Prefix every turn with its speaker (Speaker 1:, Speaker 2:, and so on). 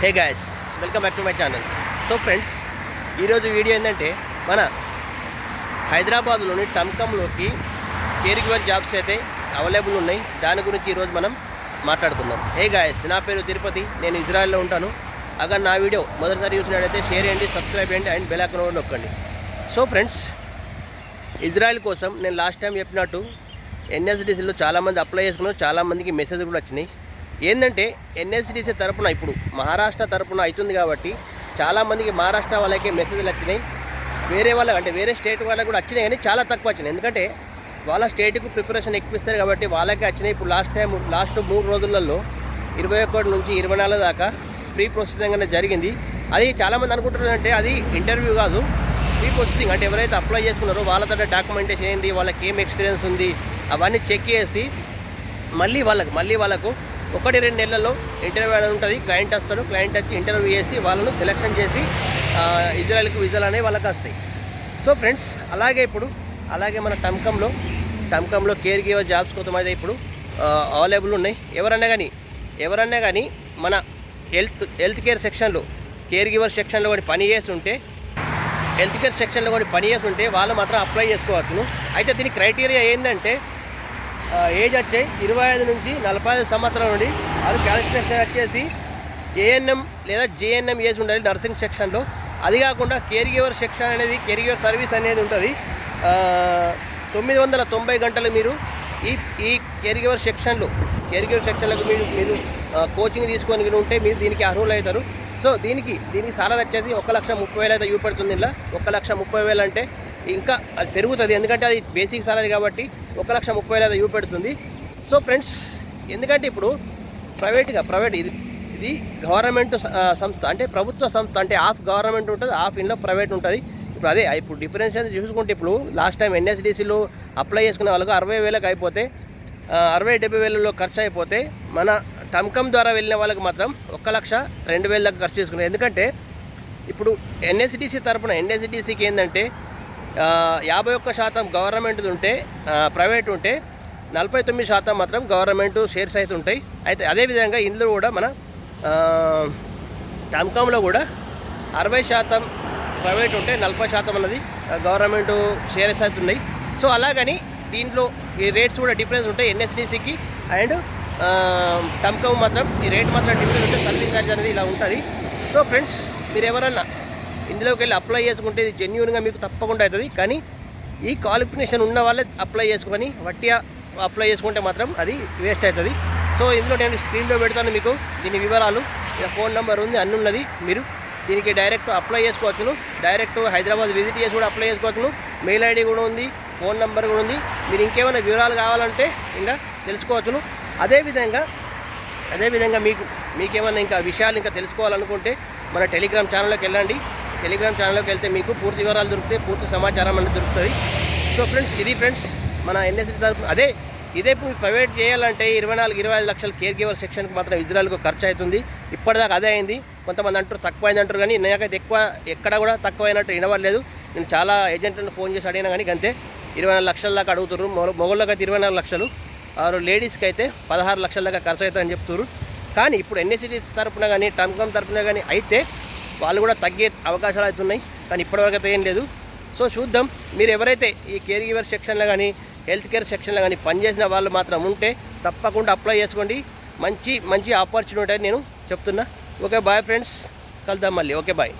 Speaker 1: Hey guys, welcome back to my channel. So friends, ఈరోజు video ఏంటంటే మన హైదరాబాద్లోని టమ్కమ్లోకి కేర్ గివర్ జాబ్స్ అయితే అవైలబుల్ ఉన్నాయి. దాని గురించి ఈరోజు మనం మాట్లాడుకుందాం. హే గాయస్, నా పేరు తిరుపతి, నేను ఇజ్రాయెల్లో ఉంటాను. అगर నా వీడియో మొదటిసారి చూసినట్టయితే షేర్ చేయండి, సబ్స్క్రైబ్ చేయండి అండ్ బెల్ ఐకాన్ నొక్కండి. సో ఫ్రెండ్స్, ఇజ్రాయెల్ కోసం నేను లాస్ట్ టైం చెప్పినట్టు ఎన్ఎస్డిసిలో చాలామంది అప్లై చేసుకున్నారు, చాలామందికి మెసేజ్ కూడా వచ్చినాయి. ఏంటంటే ఎన్ఎస్డిసి తరపున ఇప్పుడు మహారాష్ట్ర తరపున అవుతుంది కాబట్టి చాలామందికి మహారాష్ట్ర వాళ్ళకే మెసేజ్లు వచ్చినాయి. వేరే వాళ్ళకి అంటే వేరే స్టేట్ వాళ్ళకి కూడా వచ్చినాయి, కానీ చాలా తక్కువ వచ్చినాయి. ఎందుకంటే వాళ్ళ స్టేట్కు ప్రిపరేషన్ ఎక్కువిస్తారు కాబట్టి వాళ్ళకే వచ్చినాయి. ఇప్పుడు లాస్ట్ 3 రోజులలో 21 నుంచి 24 దాకా ప్రీ ప్రొసెసింగ్ అనేది జరిగింది. అది చాలామంది అనుకుంటున్నారు అంటే అది ఇంటర్వ్యూ కాదు, ప్రీ ప్రొసెసింగ్. అంటే ఎవరైతే అప్లై చేసుకున్నారో వాళ్ళ దగ్గర డాక్యుమెంటేషన్ ఏంది, వాళ్ళకి ఏం ఎక్స్పీరియన్స్ ఉంది అవన్నీ చెక్ చేసి మళ్ళీ వాళ్ళకు 1-2 నెలల్లో ఇంటర్వ్యూ అనేది ఉంటుంది. క్లయింట్ వస్తాడు, క్లయింట్ వచ్చి ఇంటర్వ్యూ చేసి వాళ్ళను సెలెక్షన్ చేసి ఇజ్రాయెల్కి విజాలు అనేవి వాళ్ళకి వస్తాయి. సో ఫ్రెండ్స్, అలాగే మన టమ్కమ్లో కేర్ గివర్ జాబ్స్ కోసం అయితే ఇప్పుడు అవైలబుల్ ఉన్నాయి. ఎవరన్నా కానీ మన హెల్త్ కేర్ సెక్షన్లో కేర్ గివర్ సెక్షన్లో కూడా పని చేస్తుంటే వాళ్ళు మాత్రం అప్లై చేసుకోవచ్చు. అయితే దీని క్రైటీరియా ఏంటంటే ఏజ్ వచ్చాయి 25 నుంచి 45 సంవత్సరాల నుండి అది క్యాలిక్యులేషన్ వచ్చేసి ఏఎన్ఎం లేదా జేఎన్ఎం ఏజ్ ఉండాలి నర్సింగ్ సెక్షన్లో. అది కాకుండా కేర్ గివర్ సెక్షన్ అనేది కేర్ గివర్ సర్వీస్ అనేది ఉంటుంది. 990 గంటలు మీరు ఈ కేర్ గివర్ సెక్షన్లకు మీరు కోచింగ్ తీసుకొని ఉంటే మీరు దీనికి అర్హులు అవుతారు. సో దీనికి సాలరీ వచ్చేసి 1,30,000 అయితే చూపెడుతుంది. ఇలా 1,30,000 అంటే ఇంకా అది పెరుగుతుంది, ఎందుకంటే అది బేసిక్ సాలరీ కాబట్టి 1,30,000 అయితే చూపెడుతుంది. సో ఫ్రెండ్స్, ఎందుకంటే ఇప్పుడు ప్రైవేట్ ఇది గవర్నమెంట్ సంస్థ, అంటే ప్రభుత్వ సంస్థ, అంటే హాఫ్ గవర్నమెంట్ ఉంటుంది, హాఫ్ ఇంట్లో ప్రైవేట్ ఉంటుంది. ఇప్పుడు డిఫరెన్స్ అనేది చూసుకుంటే ఇప్పుడు లాస్ట్ టైం ఎన్ఎస్డిసిలో అప్లై చేసుకునే వాళ్ళకు 60,000 అయిపోతే 60,000-70,000 ఖర్చు అయిపోతే మన టమ్కమ్ ద్వారా వెళ్ళిన వాళ్ళకి మాత్రం 1,02,000 దాకా ఖర్చు చేసుకున్నారు. ఎందుకంటే ఇప్పుడు ఎన్ఎస్డిసికి ఏంటంటే 51% గవర్నమెంట్ ఉంటే ప్రైవేట్ ఉంటే 49% మాత్రం గవర్నమెంట్ షేర్స్ అయితే ఉంటాయి. అయితే అదేవిధంగా ఇందులో కూడా మన టమ్కమ్లో కూడా 60% ప్రైవేట్ ఉంటే 40% అన్నది గవర్నమెంట్ షేర్స్ అయితే ఉన్నాయి. సో అలాగని దీంట్లో ఈ రేట్స్ కూడా డిఫరెన్స్ ఉంటాయి. ఎన్ఎస్డిసికి అండ్ టమ్కమ్ మాత్రం ఈ రేట్ మాత్రం డిఫరెన్స్ ఉంటే సర్వీస్ ఛార్జ్ అనేది ఇలా ఉంటుంది. సో ఫ్రెండ్స్, మీరు ఎవరన్నా ఇందులోకి వెళ్ళి అప్లై చేసుకుంటే ఇది జెన్యూన్గా మీకు తప్పకుండా అవుతుంది. కానీ ఈ క్వాలిఫికేషన్ ఉన్న వాళ్ళే అప్లై చేసుకొని వట్టిగా అప్లై చేసుకుంటే మాత్రం అది వేస్ట్ అవుతుంది. సో ఇందులో నేను స్క్రీన్లో పెడతాను మీకు దీని వివరాలు, ఫోన్ నెంబర్ ఉంది, అన్నీ ఉన్నది. మీరు దీనికి డైరెక్ట్ అప్లై చేసుకోవచ్చును, డైరెక్ట్ హైదరాబాద్ విజిట్ చేసి కూడా అప్లై చేసుకోవచ్చును. మెయిల్ ఐడి కూడా ఉంది, ఫోన్ నెంబర్ కూడా ఉంది. మీరు ఇంకేమైనా వివరాలు కావాలంటే ఇంకా తెలుసుకోవచ్చును. అదేవిధంగా మీకేమైనా ఇంకా విషయాలు ఇంకా తెలుసుకోవాలనుకుంటే మన టెలిగ్రామ్ ఛానల్లోకి వెళ్ళండి. టెలిగ్రామ్ ఛానల్లోకి వెళ్తే మీకు పూర్తి వివరాలు దొరుకుతాయి, పూర్తి సమాచారం అనేది దొరుకుతుంది. సో ఫ్రెండ్స్, మన ఎన్ఎస్డి తరఫున ఇదే ఇప్పుడు ప్రైవేట్ చేయాలంటే 24-25 లక్షల కేర్ గివర్ సెక్షన్కి మాత్రం ఇజ్రాయెల్కు ఖర్చు అవుతుంది. ఇప్పటిదాకా అదే అయింది. కొంతమంది అంటారు తక్కువైంది అంటారు, కానీ నాకైతే ఎక్కడ కూడా తక్కువైనట్టు వినవలేదు. నేను చాలా ఏజెంట్లను ఫోన్ చేసి అడిగినా కానీ అంతే 24 లక్షల దాకా అడుగుతారు. మొగళ్ళకి అయితే 24 లక్షలు, లేడీస్కి అయితే 16 లక్షల దాకా ఖర్చు అవుతుందని చెప్తారు. కానీ ఇప్పుడు ఎన్ఎస్డి తరఫున కానీ టమ్కమ్ తరఫున కానీ అయితే వాళ్ళు కూడా తగ్గే అవకాశాలు అవుతున్నాయి, కానీ ఇప్పటివరకు అయితే ఏం లేదు. సో చూద్దాం. మీరు ఎవరైతే ఈ కేర్ గివర్ సెక్షన్లో కానీ హెల్త్ కేర్ సెక్షన్లో కానీ పనిచేసిన వాళ్ళు మాత్రం ఉంటే తప్పకుండా అప్లై చేసుకోండి. మంచి ఆపర్చునిటీ అని నేను చెప్తున్నా. ఓకే బాయ్ ఫ్రెండ్స్, కలుద్దాం మళ్ళీ. Okay bye.